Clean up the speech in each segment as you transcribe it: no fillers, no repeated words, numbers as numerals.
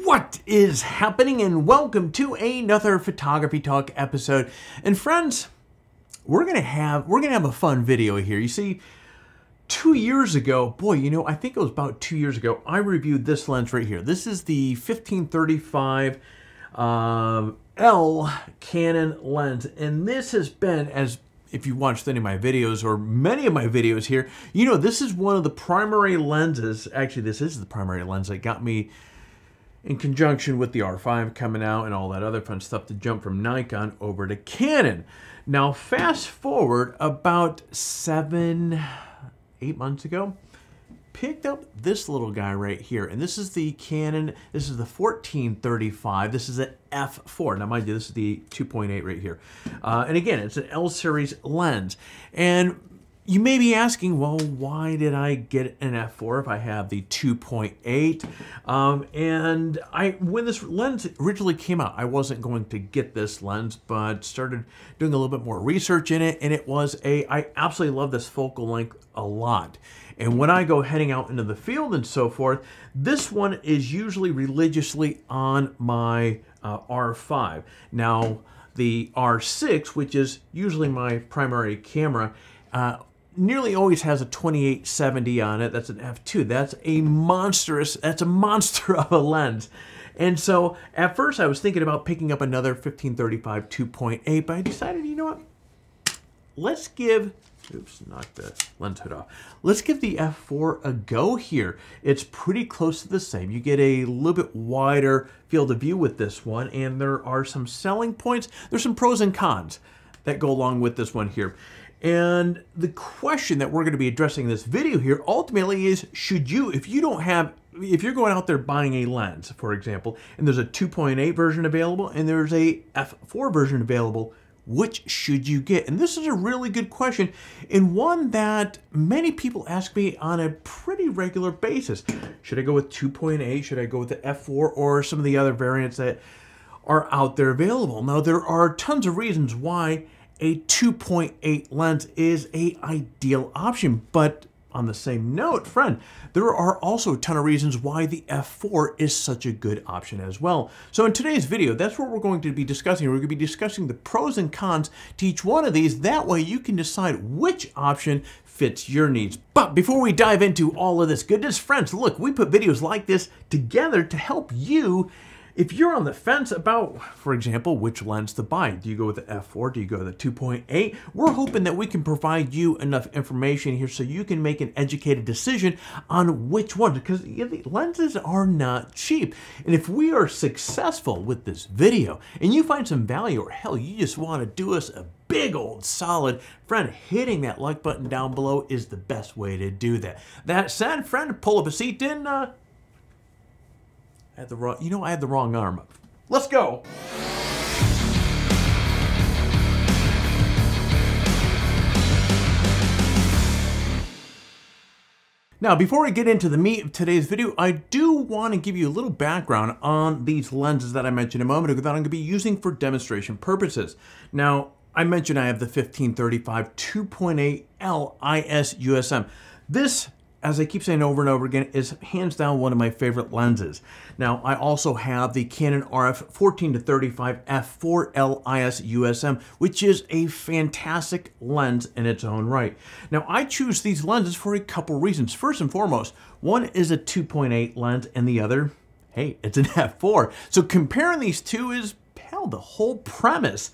What is happening, and welcome to another Photography Talk episode. And friends, we're gonna have a fun video here. You see, 2 years ago, I think it was about 2 years ago, I reviewed this lens right here. This is the 1535 L Canon lens, and this has been, as if you watched any of my videos or many of my videos here, you know this is one of the primary lenses. Actually, this is the primary lens that got me, in conjunction with the R5 coming out and all that other fun stuff, to jump from Nikon over to Canon. Now, fast forward about 7-8 months ago, picked up this little guy right here. And this is the Canon, this is the 1435. This is an f4. Now, mind you, this is the 2.8 right here. And again, it's an L series lens. And you may be asking, well, why did I get an f4 if I have the 2.8? And when this lens originally came out, I wasn't going to get this lens, but started doing a little bit more research in it, and I absolutely love this focal length a lot. And when I go heading out into the field and so forth, this one is usually religiously on my R5. Now, the R6, which is usually my primary camera, nearly always has a 2870 on it. That's an f2. That's a monster of a lens. And so at first I was thinking about picking up another 1535 2.8, but I decided, you know what? Let's give, oops, knocked the lens hood off. Let's give the f4 a go here. It's pretty close to the same. You get a little bit wider field of view with this one, and there are some selling points. There's some pros and cons that go along with this one here. And the question that we're going to be addressing in this video here ultimately is, if you're going out there buying a lens, for example, and there's a 2.8 version available and there's a f4 version available, which should you get? And this is a really good question, and one that many people ask me on a pretty regular basis. Should I go with 2.8? Should I go with the f4 or some of the other variants that are out there available? Now, there are tons of reasons why a 2.8 lens is an ideal option, but on the same note, friend, there are also a ton of reasons why the f4 is such a good option as well. So in today's video, that's what we're going to be discussing. We're going to be discussing the pros and cons to each one of these. That way you can decide which option fits your needs. But before we dive into all of this goodness, friends, look, we put videos like this together to help you. If you're on the fence about, for example, which lens to buy, do you go with the f4, do you go with the 2.8? We're hoping that we can provide you enough information here so you can make an educated decision on which one, because the lenses are not cheap. And if we are successful with this video and you find some value, or hell, you just want to do us a big old solid, friend, hitting that like button down below is the best way to do that. That said, friend, pull up a seat and I had the wrong arm up. Let's go. Now, before we get into the meat of today's video, I do want to give you a little background on these lenses that I mentioned a moment ago that I'm going to be using for demonstration purposes. Now, I mentioned I have the 1535 2.8 L IS USM. This, as I keep saying over and over again, is hands down one of my favorite lenses. Now, I also have the Canon RF 14-35 f4 L IS USM, which is a fantastic lens in its own right. Now, I choose these lenses for a couple reasons. First and foremost, one is a 2.8 lens and the other, hey, it's an f4. So comparing these two is, hell, the whole premise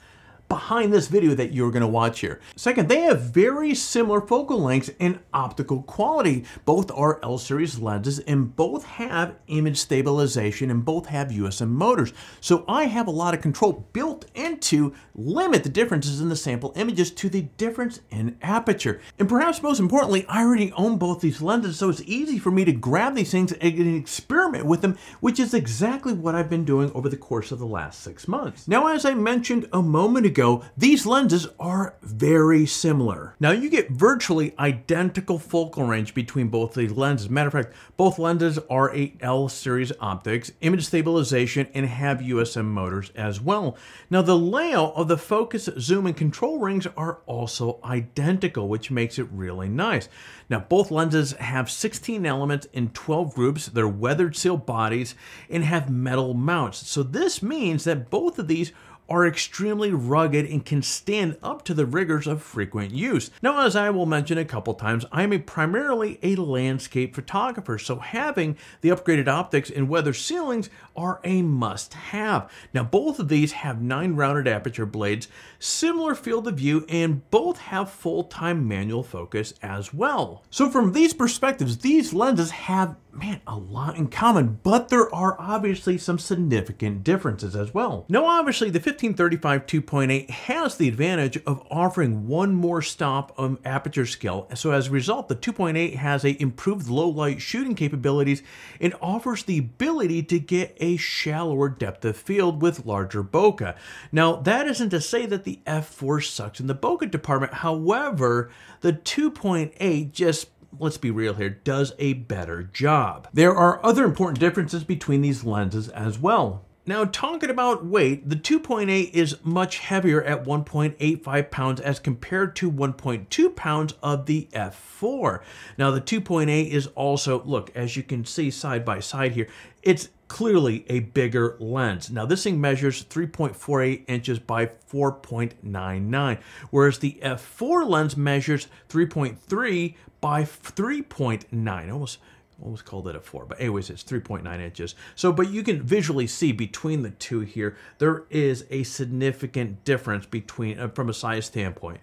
behind this video that you're going to watch here. Second, they have very similar focal lengths and optical quality. Both are L series lenses and both have image stabilization and both have USM motors. So I have a lot of control built in to limit the differences in the sample images to the difference in aperture. And perhaps most importantly, I already own both these lenses, so it's easy for me to grab these things and experiment with them, which is exactly what I've been doing over the course of the last 6 months. Now, as I mentioned a moment ago, go, these lenses are very similar. Now you get virtually identical focal range between both the lenses. Matter of fact, both lenses are a L series optics, image stabilization, and have USM motors as well. Now the layout of the focus, zoom, and control rings are also identical, which makes it really nice. Now both lenses have 16 elements in 12 groups. They're weathered seal bodies and have metal mounts. So this means that both of these are extremely rugged and can stand up to the rigors of frequent use. Now, as I will mention a couple times, I'm primarily a landscape photographer, so having the upgraded optics and weather sealings are a must-have. Now, both of these have 9 rounded aperture blades, similar field of view, and both have full-time manual focus as well. So from these perspectives, these lenses have, man, a lot in common, but there are obviously some significant differences as well. Now, obviously, the 1535 2.8 has the advantage of offering one more stop on aperture scale. So as a result, the 2.8 has a improved low light shooting capabilities and offers the ability to get a shallower depth of field with larger bokeh. Now, that isn't to say that the f4 sucks in the bokeh department. However, the 2.8 just, let's be real here, does a better job. There are other important differences between these lenses as well. Now, talking about weight, the 2.8 is much heavier at 1.85 pounds as compared to 1.2 pounds of the f4. Now, the 2.8 is also, look, as you can see side by side here, it's clearly a bigger lens. Now, this thing measures 3.48 inches by 4.99, whereas the f4 lens measures 3.3 by 3.9. Almost called it a 4, but anyways, it's 3.9 inches. So, but you can visually see between the two here, there is a significant difference between from a size standpoint.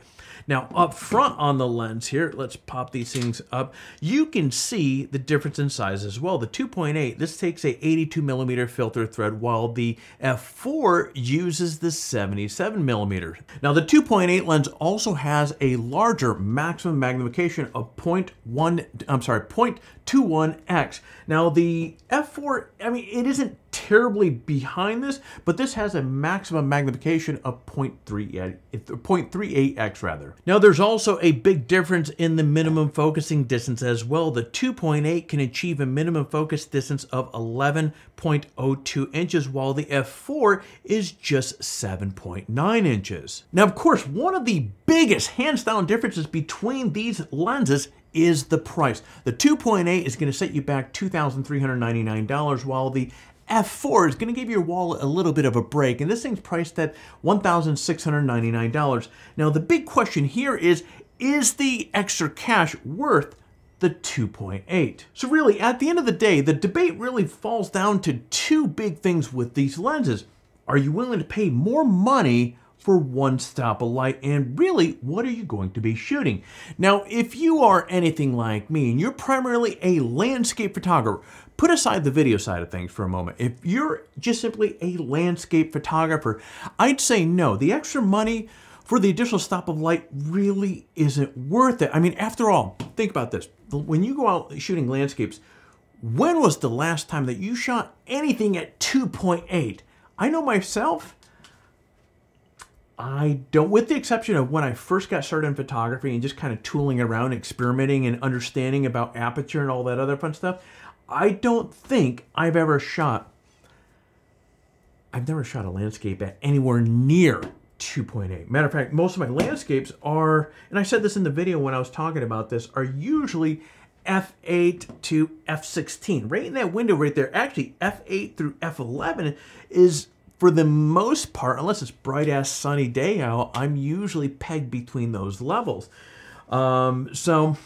Now, up front on the lens here, let's pop these things up. You can see the difference in size as well. The 2.8, this takes a 82 millimeter filter thread, while the f4 uses the 77 millimeters. Now, the 2.8 lens also has a larger maximum magnification of 0.21x. Now, the f4, I mean, it isn't terribly behind this, but this has a maximum magnification of 0.38x rather. Now, there's also a big difference in the minimum focusing distance as well. The 2.8 can achieve a minimum focus distance of 11.02 inches, while the f4 is just 7.9 inches. Now, of course, one of the biggest hands down differences between these lenses is the price. The 2.8 is going to set you back $2,399, while the f4 is going to give your wallet a little bit of a break, and this thing's priced at $1,699. Now, the big question here is the extra cash worth the 2.8? So really, at the end of the day, the debate really falls down to two big things with these lenses. Are you willing to pay more money for one stop of light, and really, what are you going to be shooting? Now, if you are anything like me and you're primarily a landscape photographer, put aside the video side of things for a moment. If you're just simply a landscape photographer, I'd say no. The extra money for the additional stop of light really isn't worth it. I mean, after all, think about this. When you go out shooting landscapes, when was the last time that you shot anything at 2.8? I know myself, I don't, with the exception of when I first got started in photography and just kind of tooling around, experimenting and understanding about aperture and all that other fun stuff, I don't think I've never shot a landscape at anywhere near 2.8. Matter of fact, most of my landscapes are, and I said this in the video when I was talking about this, are usually f8 to f16. Right in that window right there, actually f8 through f11 is, for the most part, unless it's bright-ass sunny day out, I'm usually pegged between those levels. So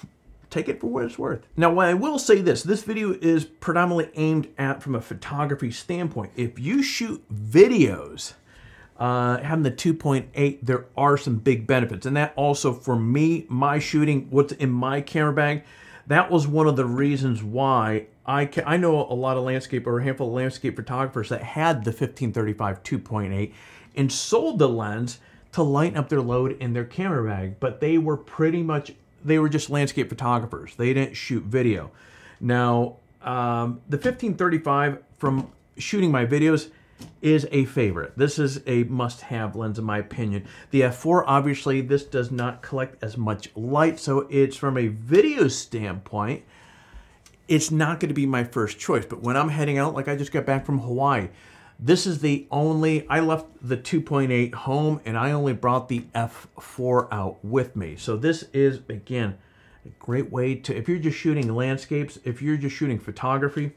take it for what it's worth. Now, what I will say this video is predominantly aimed at from a photography standpoint. If you shoot videos, having the 2.8, there are some big benefits. And that also, for me, my shooting, what's in my camera bag, that was one of the reasons why I know a lot of landscape, or a handful of landscape photographers that had the 1535 2.8 and sold the lens to lighten up their load in their camera bag, but they were just landscape photographers. They didn't shoot video. Now, the 1535, from shooting my videos, is a favorite. This is a must-have lens in my opinion. The f4, obviously, this does not collect as much light, so it's from a video standpoint, it's not going to be my first choice. But when I'm heading out, like I just got back from Hawaii, this is the only, I left the 2.8 home and I only brought the f4 out with me. So this is, again, a great way to, if you're just shooting landscapes, if you're just shooting photography,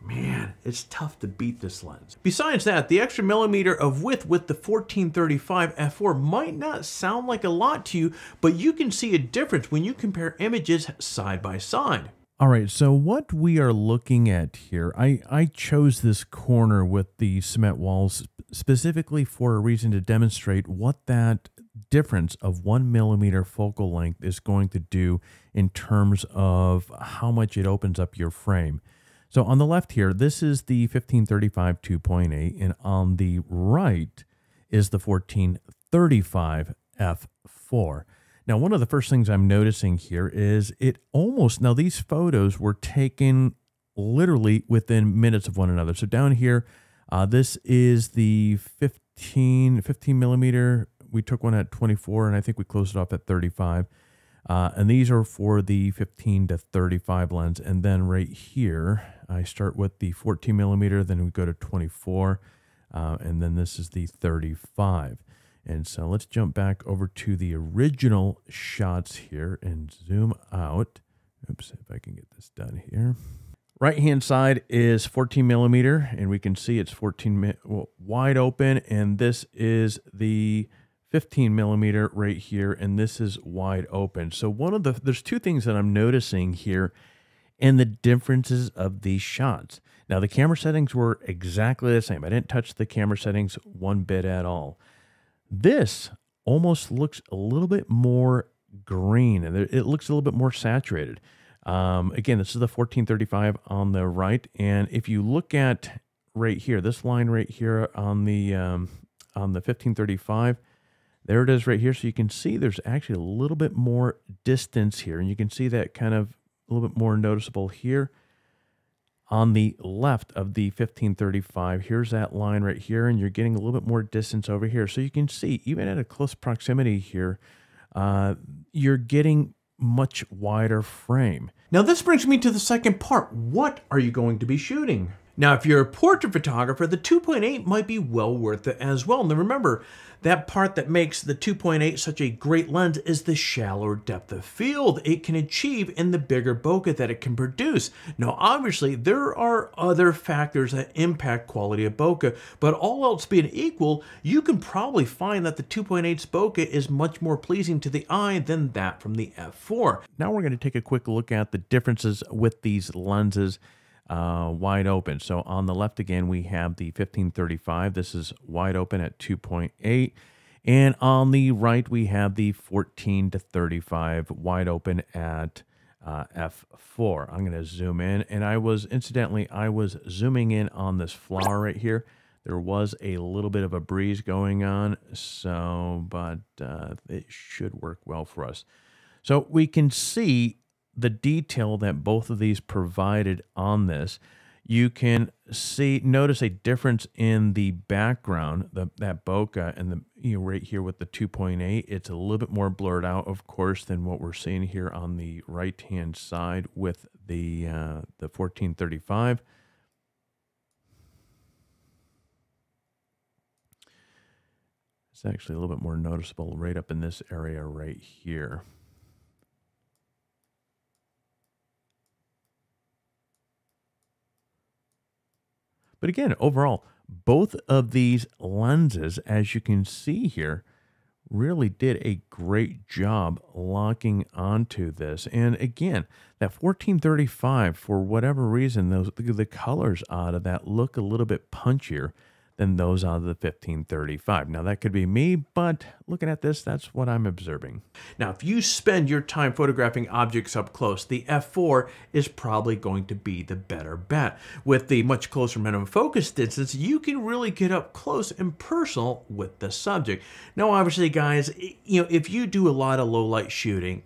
man, it's tough to beat this lens. Besides that, the extra millimeter of width with the 1435 f4 might not sound like a lot to you, but you can see a difference when you compare images side by side. All right, so what we are looking at here, I chose this corner with the cement walls specifically for a reason to demonstrate what that difference of 1 millimeter focal length is going to do in terms of how much it opens up your frame. So on the left here, this is the 1535 2.8, and on the right is the 1435 f4. Now, one of the first things I'm noticing here is it almost, now these photos were taken literally within minutes of one another. So down here, this is the 15 millimeter. We took one at 24, and I think we closed it off at 35. And these are for the 15 to 35 lens. And then right here, I start with the 14 millimeter, then we go to 24, and then this is the 35. And so let's jump back over to the original shots here and zoom out. Oops, if I can get this done here. Right-hand side is 14 millimeter, and we can see it's wide open, and this is the 15 millimeter right here, and this is wide open. So there's two things that I'm noticing here and the differences of these shots. Now, the camera settings were exactly the same. I didn't touch the camera settings one bit at all. This almost looks a little bit more green, and it looks a little bit more saturated. Again, this is the 1435 on the right, and if you look at right here, this line right here on the 1535, there it is right here. So you can see there's actually a little bit more distance here, and you can see that kind of a little bit more noticeable here. On the left of the 1535, here's that line right here, and you're getting a little bit more distance over here. So you can see, even at a close proximity here, you're getting much wider frame. Now this brings me to the second part. What are you going to be shooting? Now, if you're a portrait photographer, the 2.8 might be well worth it as well. Now remember, that part that makes the 2.8 such a great lens is the shallower depth of field it can achieve in the bigger bokeh that it can produce. Now, obviously, there are other factors that impact quality of bokeh, but all else being equal, you can probably find that the 2.8's bokeh is much more pleasing to the eye than that from the f4. Now we're going to take a quick look at the differences with these lenses. Wide open. So on the left again, we have the 1535. This is wide open at 2.8. And on the right, we have the 14 to 35 wide open at f4. I'm going to zoom in. And I was zooming in on this flower right here. There was a little bit of a breeze going on, but it should work well for us. So we can see the detail that both of these provided on this. You can notice a difference in the background, that bokeh, and right here with the 2.8, it's a little bit more blurred out, of course, than what we're seeing here on the right-hand side with the 1435. It's actually a little bit more noticeable right up in this area right here. But again, overall, both of these lenses, as you can see here, really did a great job locking onto this. And again, that 1435, for whatever reason, the colors out of that look a little bit punchier than those out of the 1535. Now, that could be me, but looking at this, that's what I'm observing. Now, if you spend your time photographing objects up close, the f4 is probably going to be the better bet. With the much closer minimum focus distance, you can really get up close and personal with the subject. Now, obviously, guys, if you do a lot of low light shooting,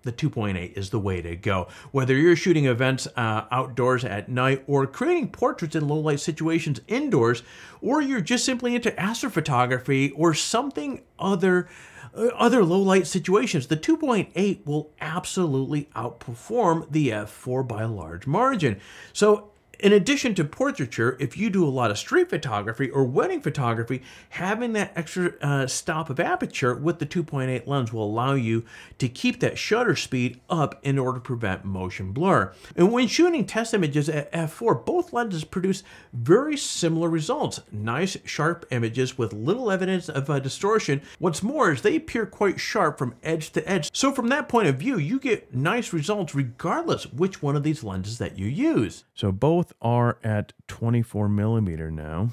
the 2.8 is the way to go. Whether you're shooting events outdoors at night or creating portraits in low light situations indoors, or you're just simply into astrophotography or something other low light situations, the 2.8 will absolutely outperform the f4 by a large margin. So in addition to portraiture, if you do a lot of street photography or wedding photography, having that extra stop of aperture with the 2.8 lens will allow you to keep that shutter speed up in order to prevent motion blur. And when shooting test images at f4, both lenses produce very similar results. Nice, sharp images with little evidence of distortion. What's more is they appear quite sharp from edge to edge. So from that point of view, you get nice results regardless which one of these lenses that you use. So both are at 24mm now.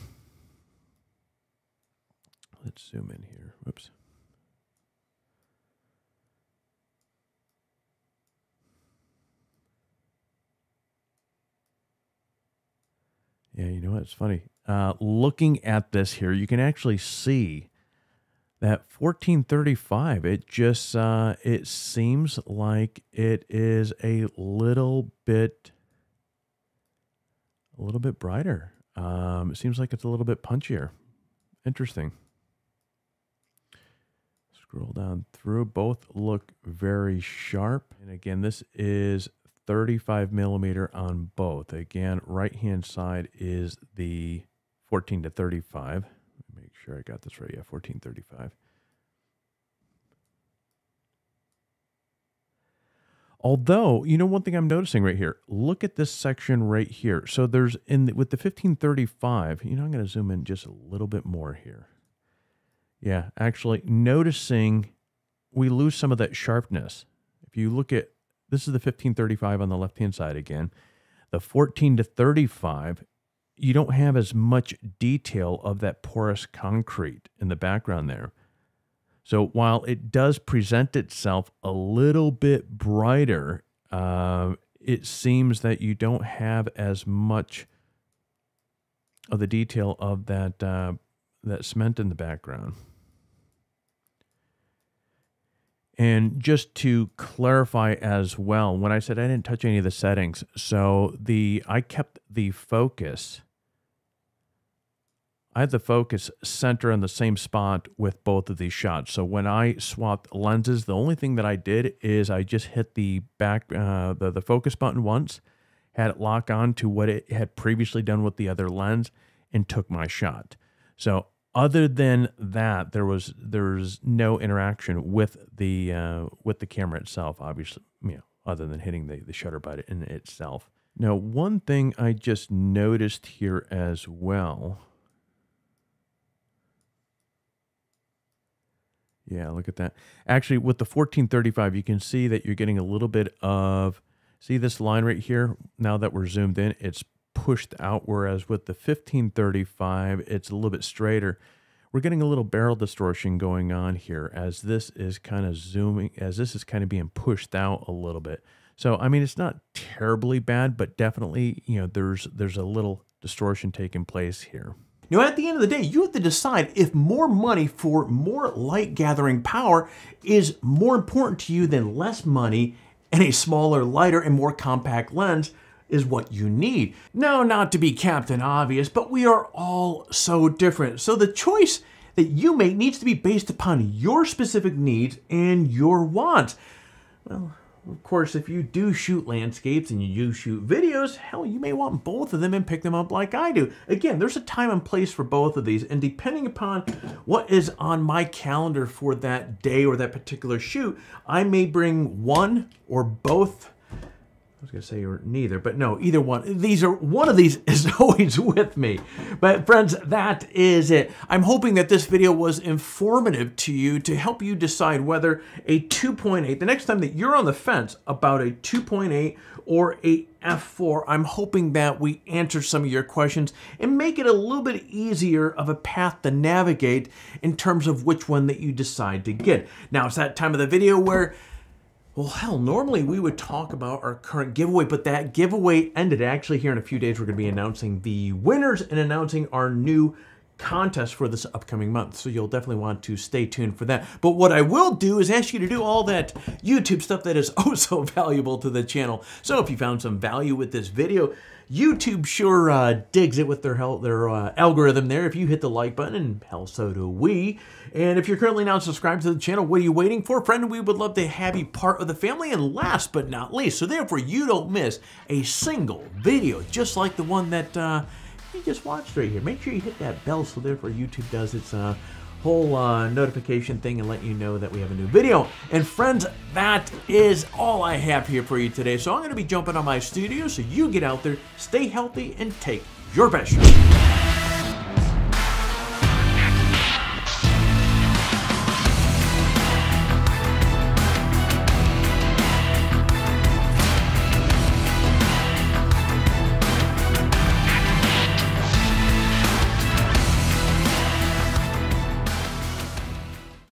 Let's zoom in here. Whoops. Yeah, you know what? It's funny. Looking at this here, you can actually see that 1435. It just it seems like it is a little bit brighter. It seems like it's a little bit punchier. Interesting. Scroll down through. Both look very sharp. And again, this is 35mm on both. Again, right-hand side is the 14 to 35. Let me make sure I got this right. Yeah, 1435. Although, you know, one thing I'm noticing right here, look at this section right here. So there's with the 1535, you know, I'm going to zoom in just a little bit more here. Yeah, actually noticing we lose some of that sharpness. If you look at, this is the 1535 on the left-hand side again. The 14 to 35, you don't have as much detail of that porous concrete in the background there. So while it does present itself a little bit brighter, it seems that you don't have as much of the detail of that, that cement in the background. And just to clarify as well, when I said I didn't touch any of the settings, so I kept the focus. I had the focus center in the same spot with both of these shots. So when I swapped lenses, the only thing that I did is I just hit the back, the focus button once, had it lock on to what it had previously done with the other lens, and took my shot. So other than that, there's no interaction with the camera itself, obviously, you know, other than hitting the shutter button in itself. Now, one thing I just noticed here as well. Yeah, look at that. Actually, with the 1435, you can see that you're getting a little bit of, see this line right here? Now that we're zoomed in, it's pushed out, whereas with the 1535, it's a little bit straighter. We're getting a little barrel distortion going on here as this is kind of zooming, as this is kind of being pushed out a little bit. So, I mean, it's not terribly bad, but definitely, you know, there's a little distortion taking place here. Now, at the end of the day, you have to decide if more money for more light gathering power is more important to you than less money and a smaller, lighter, and more compact lens is what you need. No, not to be Captain Obvious, but we are all so different. So the choice that you make needs to be based upon your specific needs and your wants. Well, of course, if you do shoot landscapes and you do shoot videos, hell, you may want both of them and pick them up like I do. Again, there's a time and place for both of these, and depending upon what is on my calendar for that day or that particular shoot, I may bring one or both. I was going to say or neither, but no, either one. One of these is always with me. But friends, that is it. I'm hoping that this video was informative to you to help you decide whether a 2.8, the next time that you're on the fence about a 2.8 or a f4, I'm hoping that we answer some of your questions and make it a little bit easier of a path to navigate in terms of which one that you decide to get. Now, it's that time of the video where, well, hell, normally we would talk about our current giveaway, but that giveaway ended. Actually, here in a few days, we're going to be announcing the winners and announcing our new contest for this upcoming month, so you'll definitely want to stay tuned for that. But what I will do is ask you to do all that YouTube stuff that is oh so valuable to the channel. So if you found some value with this video, YouTube sure digs it with their algorithm there. If you hit the like button, and hell, so do we. And if you're currently not subscribed to the channel, what are you waiting for? Friend, we would love to have you part of the family. And last but not least, so therefore you don't miss a single video, just like the one that you just watched right here. Make sure you hit that bell so therefore YouTube does its whole notification thing and let you know that we have a new video. And friends, that is all I have here for you today. So I'm going to be jumping on my studio, so you get out there, stay healthy, and take your best shot.